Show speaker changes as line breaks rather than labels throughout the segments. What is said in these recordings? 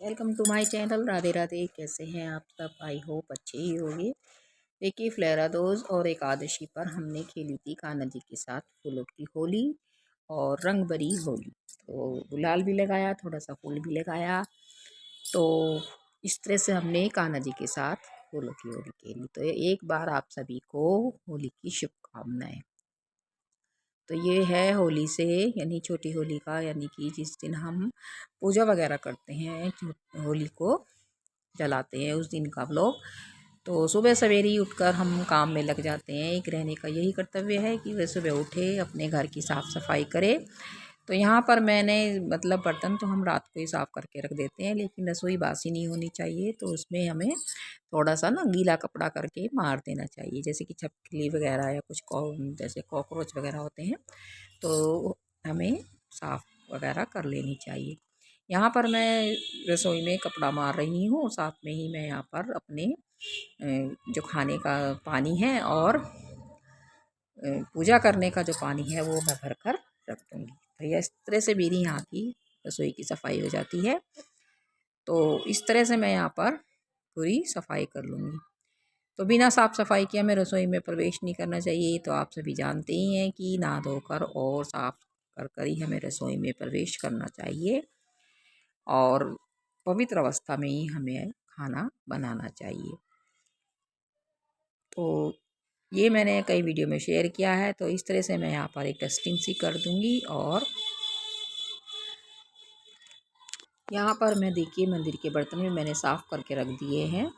Welcome to my channel. Radhe Radhe. कैसे हैं आप सब? आई होप अच्छे ही होंगे। देखिए, फ्लेराडोज और एकादशी पर हमने खेली थी कान्हा जी के साथ फूलों की होली और रंग भरी होली। तो गुलाल भी लगाया, थोड़ा सा फूल भी लगाया। तो इस तरह से हमने कान्हा जी के साथ फूलों की होली खेली। तो एक बार आप सभी को होली की शुभकामनाएं। तो ये है होली से यानी छोटी होली का, यानी कि जिस दिन हम पूजा वगैरह करते हैं, होली को जलाते हैं, उस दिन का व्लॉग। तो सुबह सवेरे ही उठकर हम काम में लग जाते हैं। एक रहने का यही कर्तव्य है कि वह सुबह उठे, अपने घर की साफ़ सफाई करे। तो यहाँ पर मैंने मतलब बर्तन तो हम रात को ही साफ़ करके रख देते हैं, लेकिन रसोई बासी नहीं होनी चाहिए। तो उसमें हमें थोड़ा सा ना गीला कपड़ा करके मार देना चाहिए, जैसे कि छिपकली वगैरह या कुछ जैसे कॉकरोच वगैरह होते हैं, तो हमें साफ़ वगैरह कर लेनी चाहिए। यहाँ पर मैं रसोई में कपड़ा मार रही हूँ और साथ में ही मैं यहाँ पर अपने जो खाने का पानी है और पूजा करने का जो पानी है वो मैं भर कर रख दूँगी। तो यह इस तरह से मेरी यहाँ की रसोई की सफाई हो जाती है। तो इस तरह से मैं यहाँ पर पूरी सफाई कर लूँगी। तो बिना साफ़ सफाई के हमें रसोई में प्रवेश नहीं करना चाहिए। तो आप सभी जानते ही हैं कि नहा धोकर और साफ़ कर कर ही हमें रसोई में प्रवेश करना चाहिए और पवित्र अवस्था में ही हमें खाना बनाना चाहिए। तो ये मैंने कई वीडियो में शेयर किया है। तो इस तरह से मैं यहाँ पर एक डस्टिंग सी कर दूँगी और यहाँ पर मैं देखिए मंदिर के बर्तन भी मैंने साफ़ करके रख दिए हैं।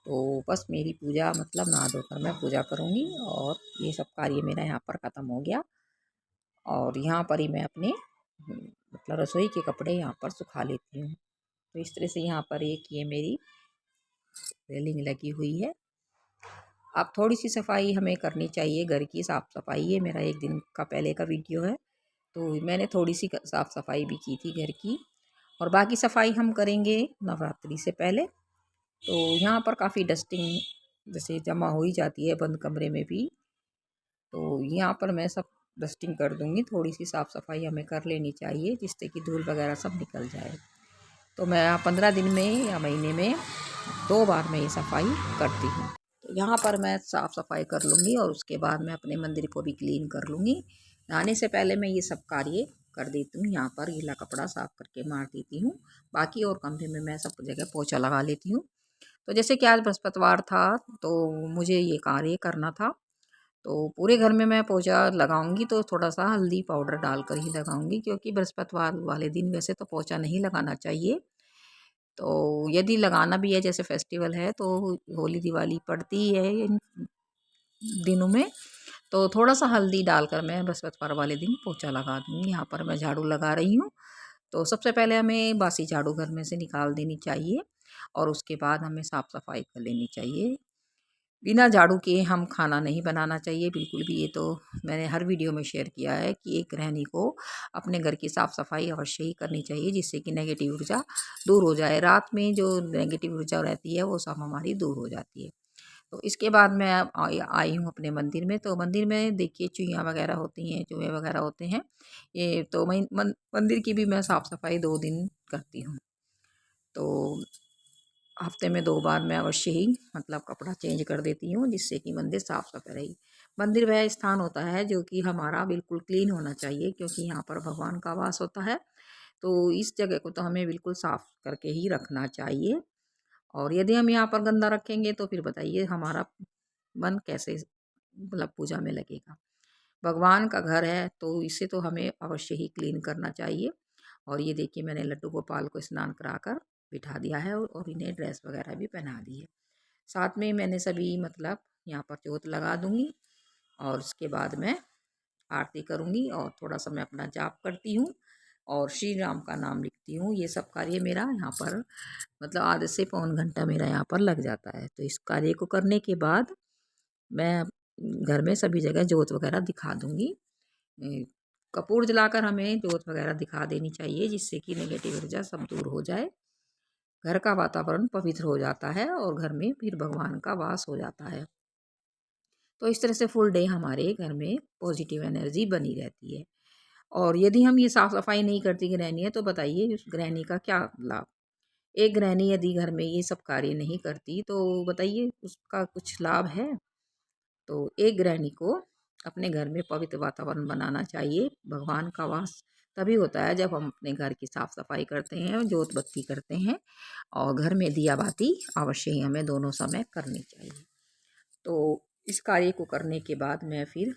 तो बस मेरी पूजा मतलब नहा धोकर मैं पूजा करूँगी और ये सब कार्य मेरा यहाँ पर ख़त्म हो गया। और यहाँ पर ही मैं अपने मतलब रसोई के कपड़े यहाँ पर सुखा लेती हूँ। तो इस तरह से यहाँ पर एक ये मेरी रेलिंग लगी हुई है। अब थोड़ी सी सफाई हमें करनी चाहिए, घर की साफ़ सफाई। ये मेरा एक दिन का पहले का वीडियो है। तो मैंने थोड़ी सी साफ़ सफाई भी की थी घर की, और बाकी सफाई हम करेंगे नवरात्रि से पहले। तो यहाँ पर काफ़ी डस्टिंग जैसे जमा हो ही जाती है बंद कमरे में भी। तो यहाँ पर मैं सब डस्टिंग कर दूँगी। थोड़ी सी साफ़ सफाई हमें कर लेनी चाहिए जिससे कि धूल वगैरह सब निकल जाए। तो मैं 15 दिन में या महीने में 2 बार मैं ये सफाई करती हूँ। तो यहाँ पर मैं साफ़ सफाई कर लूँगी और उसके बाद मैं अपने मंदिर को भी क्लीन कर लूँगी। नहाने से पहले मैं ये सब कार्य कर देती हूँ। यहाँ पर गीला कपड़ा साफ़ करके मार देती हूँ। बाकी और कमरे में मैं सब जगह पोछा लगा लेती हूँ। तो जैसे कि आज बृहस्पतिवार था तो मुझे ये कार्य करना था। तो पूरे घर में मैं पोछा लगाऊंगी तो थोड़ा सा हल्दी पाउडर डालकर ही लगाऊंगी, क्योंकि बृहस्पतिवार वाले दिन वैसे तो पोछा नहीं लगाना चाहिए। तो यदि लगाना भी है, जैसे फेस्टिवल है तो होली दिवाली पड़ती है इन दिनों में, तो थोड़ा सा हल्दी डालकर मैं बृहस्पतिवार वाले दिन पोछा लगा दूँगी। यहाँ पर मैं झाड़ू लगा रही हूँ। तो सबसे पहले हमें बासी झाड़ू घर में से निकाल देनी चाहिए और उसके बाद हमें साफ़ सफाई कर लेनी चाहिए। बिना झाड़ू के हम खाना नहीं बनाना चाहिए बिल्कुल भी। ये तो मैंने हर वीडियो में शेयर किया है कि एक गृहिणी को अपने घर की साफ़ सफाई अवश्य ही करनी चाहिए, जिससे कि नेगेटिव ऊर्जा दूर हो जाए। रात में जो नेगेटिव ऊर्जा रहती है वो सब हमारी दूर हो जाती है। तो इसके बाद मैं आई हूँ अपने मंदिर में। तो मंदिर में देखिए चुईयाँ वगैरह होती हैं, चूहे वगैरह होते हैं। ये तो मैं मंदिर की भी मैं साफ़ सफाई 2 दिन करती हूँ। तो हफ्ते में 2 बार मैं अवश्य ही मतलब कपड़ा चेंज कर देती हूँ, जिससे कि मंदिर साफ़ सफाई रहे। मंदिर वह स्थान होता है जो कि हमारा बिल्कुल क्लीन होना चाहिए, क्योंकि यहाँ पर भगवान का वास होता है। तो इस जगह को तो हमें बिल्कुल साफ़ करके ही रखना चाहिए। और यदि हम यहाँ पर गंदा रखेंगे तो फिर बताइए हमारा मन कैसे मतलब पूजा में लगेगा। भगवान का घर है तो इसे तो हमें अवश्य ही क्लीन करना चाहिए। और ये देखिए मैंने लड्डू गोपाल को स्नान कराकर बिठा दिया है और इन्हें ड्रेस वगैरह भी पहना दी है। साथ में मैंने सभी मतलब यहाँ पर जोत लगा दूँगी और उसके बाद मैं आरती करूँगी और थोड़ा सा मैं अपना जाप करती हूँ और श्री राम का नाम लिखती हूँ। ये सब कार्य मेरा यहाँ पर मतलब आधे से पौन घंटा मेरा यहाँ पर लग जाता है। तो इस कार्य को करने के बाद मैं घर में सभी जगह जोत वगैरह दिखा दूँगी। कपूर जलाकर हमें जोत वगैरह दिखा देनी चाहिए, जिससे कि नेगेटिव ऊर्जा सब दूर हो जाए। घर का वातावरण पवित्र हो जाता है और घर में फिर भगवान का वास हो जाता है। तो इस तरह से फुल डे हमारे घर में पॉजिटिव एनर्जी बनी रहती है। और यदि हम ये साफ़ सफाई नहीं करती गृहिणी है तो बताइए उस गृहिणी का क्या लाभ। एक गृहिणी यदि घर में ये सब कार्य नहीं करती तो बताइए उसका कुछ लाभ है? तो एक गृहिणी को अपने घर में पवित्र वातावरण बनाना चाहिए। भगवान का वास तभी होता है जब हम अपने घर की साफ सफाई करते हैं, जोत बत्ती करते हैं और घर में दिया बाती अवश्य ही हमें दोनों समय करनी चाहिए। तो इस कार्य को करने के बाद मैं फिर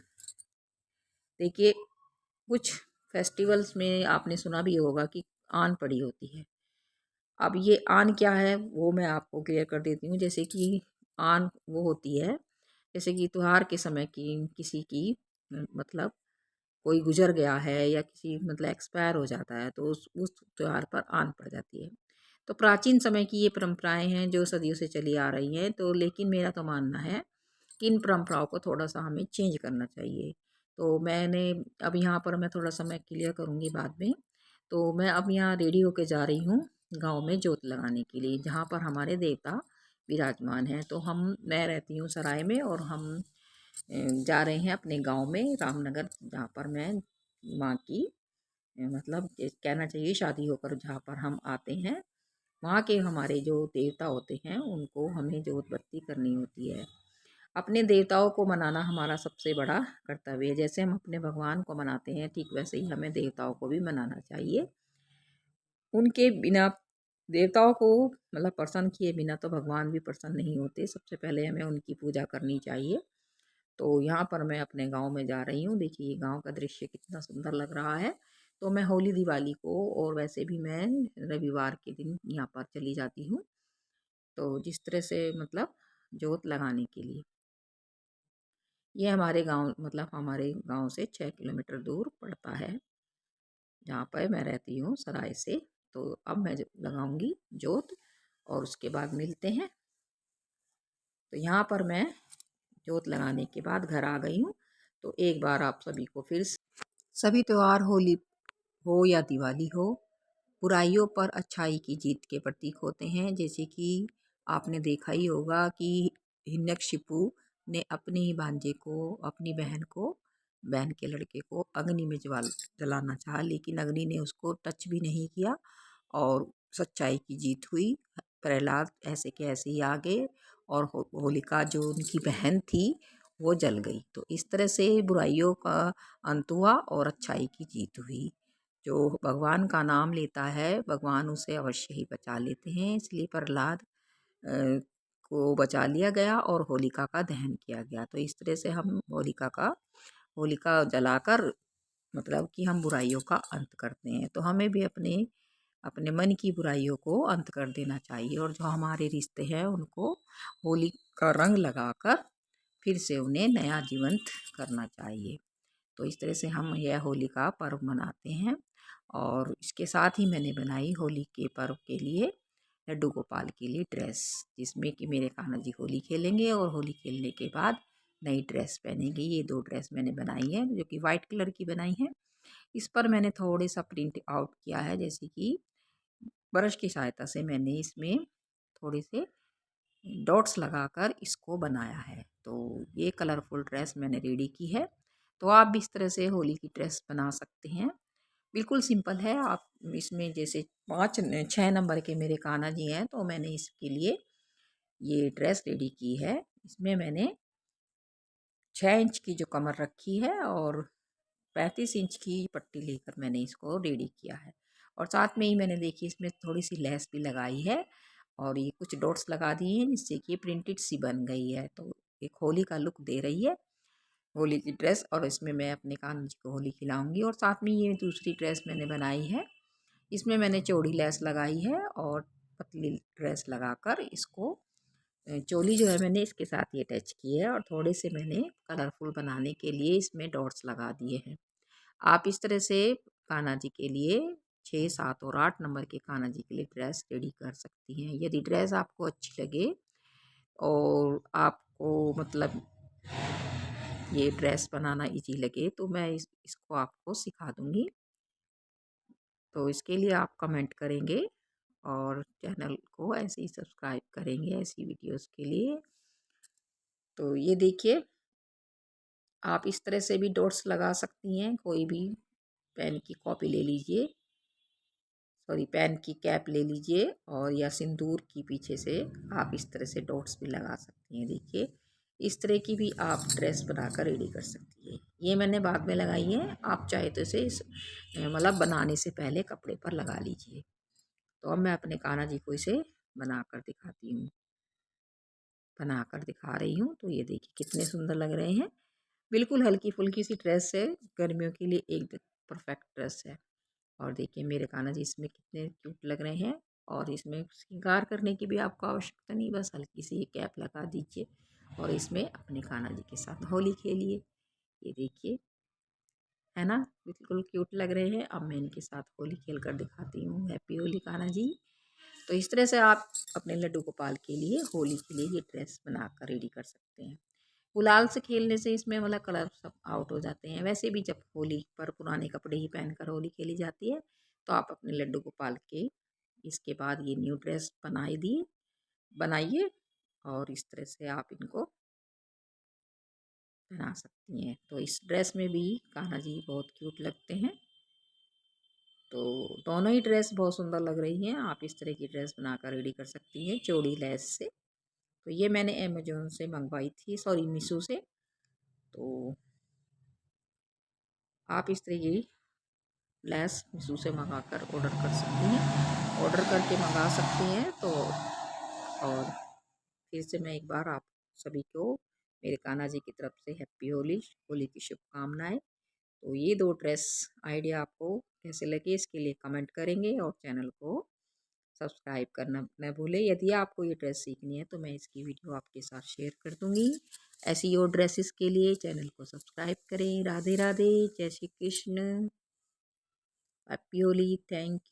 देखिए कुछ फेस्टिवल्स में आपने सुना भी होगा कि आन पड़ी होती है। अब ये आन क्या है वो मैं आपको क्लियर कर देती हूँ। जैसे कि आन वो होती है, जैसे कि त्योहार के समय की किसी की मतलब कोई गुजर गया है या किसी मतलब एक्सपायर हो जाता है तो उस त्योहार पर आन पड़ जाती है। तो प्राचीन समय की ये परंपराएं हैं जो सदियों से चली आ रही हैं। तो लेकिन मेरा तो मानना है कि इन परंपराओं को थोड़ा सा हमें चेंज करना चाहिए। तो मैंने अब यहाँ पर मैं थोड़ा सा मैं क्लियर करूँगी बाद में। तो मैं अब यहाँ रेडी होके जा रही हूँ गांव में जोत लगाने के लिए, जहाँ पर हमारे देवता विराजमान हैं। तो मैं रहती हूँ सराय में और हम जा रहे हैं अपने गांव में रामनगर, जहाँ पर मैं माँ की मतलब कहना चाहिए शादी होकर जहाँ पर हम आते हैं, वहाँ के हमारे जो देवता होते हैं उनको हमें जोत बत्ती करनी होती है। अपने देवताओं को मनाना हमारा सबसे बड़ा कर्तव्य है। जैसे हम अपने भगवान को मनाते हैं ठीक वैसे ही हमें देवताओं को भी मनाना चाहिए। उनके बिना देवताओं को मतलब प्रसन्न किए बिना तो भगवान भी प्रसन्न नहीं होते। सबसे पहले हमें उनकी पूजा करनी चाहिए। तो यहाँ पर मैं अपने गांव में जा रही हूँ। देखिए ये गांव का दृश्य कितना सुंदर लग रहा है। तो मैं होली दिवाली को और वैसे भी मैं रविवार के दिन यहाँ पर चली जाती हूँ। तो जिस तरह से मतलब जोत लगाने के लिए ये हमारे गांव मतलब हमारे गांव से 6 किलोमीटर दूर पड़ता है, जहाँ पर मैं रहती हूँ सराय से। तो अब मैं लगाऊंगी जोत और उसके बाद मिलते हैं। तो यहाँ पर मैं जोत लगाने के बाद घर आ गई हूँ। तो एक बार आप सभी को फिर सभी त्यौहार होली हो या दिवाली हो बुराइयों पर अच्छाई की जीत के प्रतीक होते हैं। जैसे कि आपने देखा ही होगा कि हिरण्यकशिपु ने अपने ही भांजे को अपनी बहन के लड़के को अग्नि में जलाना चाहा, लेकिन अग्नि ने उसको टच भी नहीं किया और सच्चाई की जीत हुई। प्रहलाद ऐसे के ऐसे ही आ गए और होलिका जो उनकी बहन थी वो जल गई। तो इस तरह से बुराइयों का अंत हुआ और अच्छाई की जीत हुई। जो भगवान का नाम लेता है भगवान उसे अवश्य ही बचा लेते हैं। इसलिए प्रहलाद को बचा लिया गया और होलिका का दहन किया गया। तो इस तरह से हम होलिका जलाकर मतलब कि हम बुराइयों का अंत करते हैं। तो हमें भी अपने अपने मन की बुराइयों को अंत कर देना चाहिए और जो हमारे रिश्ते हैं उनको होली का रंग लगाकर फिर से उन्हें नया जीवंत करना चाहिए। तो इस तरह से हम यह होली का पर्व मनाते हैं। और इसके साथ ही मैंने बनाई होली के पर्व के लिए लड्डू गोपाल के लिए ड्रेस, जिसमें कि मेरे कान्हा जी होली खेलेंगे और होली खेलने के बाद नई ड्रेस पहनेंगे। ये 2 ड्रेस मैंने बनाई है जो कि वाइट कलर की बनाई है। इस पर मैंने थोड़े सा प्रिंट आउट किया है, जैसे कि ब्रश की सहायता से मैंने इसमें थोड़े से डॉट्स लगाकर इसको बनाया है। तो ये कलरफुल ड्रेस मैंने रेडी की है। तो आप भी इस तरह से होली की ड्रेस बना सकते हैं। बिल्कुल सिंपल है। आप इसमें जैसे 6 नंबर के मेरे कान्हा जी हैं तो मैंने इसके लिए ये ड्रेस रेडी की है। इसमें मैंने 6 इंच की जो कमर रखी है और 35 इंच की पट्टी लेकर मैंने इसको रेडी किया है। और साथ में ही मैंने देखी इसमें थोड़ी सी लेस भी लगाई है और ये कुछ डॉट्स लगा दिए हैं जिससे कि प्रिंटेड सी बन गई है। तो एक होली का लुक दे रही है होली की ड्रेस। और इसमें मैं अपने कान्हा जी को होली खिलाऊंगी। और साथ में ये दूसरी ड्रेस मैंने बनाई है, इसमें मैंने चौड़ी लेस लगाई है और पतली ड्रेस लगाकर इसको चोली जो है मैंने इसके साथ ही अटैच की है और थोड़े से मैंने कलरफुल बनाने के लिए इसमें डॉट्स लगा दिए हैं। आप इस तरह से कान्हा जी के लिए 6, 7 और 8 नंबर के कान्हा जी के लिए ड्रेस रेडी कर सकती हैं। यदि ड्रेस आपको अच्छी लगे और आपको मतलब ये ड्रेस बनाना इजी लगे तो मैं इसको आपको सिखा दूँगी। तो इसके लिए आप कमेंट करेंगे और चैनल को ऐसे ही सब्सक्राइब करेंगे ऐसी वीडियोस के लिए। तो ये देखिए आप इस तरह से भी डॉट्स लगा सकती हैं। कोई भी पेन की कॉपी ले लीजिए सॉरी पेन की कैप ले लीजिए और या सिंदूर की पीछे से आप इस तरह से डॉट्स भी लगा सकती हैं। देखिए इस तरह की भी आप ड्रेस बनाकर रेडी कर सकती है। ये मैंने बाद में लगाई है, आप चाहे तो इसे मतलब बनाने से पहले कपड़े पर लगा लीजिए। तो अब मैं अपने कान्हा जी को इसे बनाकर दिखाती हूँ, बनाकर दिखा रही हूँ। तो ये देखिए कितने सुंदर लग रहे हैं। बिल्कुल हल्की फुल्की सी ड्रेस है, गर्मियों के लिए एक परफेक्ट ड्रेस है। और देखिए मेरे कान्हा जी इसमें कितने क्यूट लग रहे हैं। और इसमें श्रृंगार करने की भी आपको आवश्यकता नहीं, बस हल्की सी कैप लगा दीजिए और इसमें अपने कान्हा जी के साथ होली खेलिए। ये देखिए है ना, बिल्कुल क्यूट लग रहे हैं। अब मैं इनके साथ होली खेल कर दिखाती हूँ। हैप्पी होली कान्हा जी। तो इस तरह से आप अपने लड्डू गोपाल के लिए होली के लिए ये ड्रेस बनाकर रेडी कर सकते हैं। गुलाल से खेलने से इसमें मतलब कलर सब आउट हो जाते हैं। वैसे भी जब होली पर पुराने कपड़े ही पहनकर होली खेली जाती है, तो आप अपने लड्डू गोपाल के इसके बाद ये न्यू ड्रेस बनाइए और इस तरह से आप इनको बना सकती हैं। तो इस ड्रेस में भी कान्हा जी बहुत क्यूट लगते हैं। तो दोनों ही ड्रेस बहुत सुंदर लग रही हैं। आप इस तरह की ड्रेस बनाकर रेडी कर सकती हैं चौड़ी लेस से। तो ये मैंने अमेजोन से मंगवाई थी, सॉरी मीशो से। तो आप इस तरह की लेस मीशो से मंगा कर ऑर्डर कर सकती हैं, ऑर्डर करके मंगा सकती हैं। तो और फिर से मैं एक बार आप सभी को मेरे कान्हा जी की तरफ से हैप्पी होली, होली की शुभकामनाएं। तो ये दो ड्रेस आइडिया आपको कैसे लगे इसके लिए कमेंट करेंगे और चैनल को सब्सक्राइब करना न भूलें। यदि आपको ये ड्रेस सीखनी है तो मैं इसकी वीडियो आपके साथ शेयर कर दूँगी। ऐसी और ड्रेसेस के लिए चैनल को सब्सक्राइब करें। राधे राधे, जय Shri Krishna, happy Holi, thank you.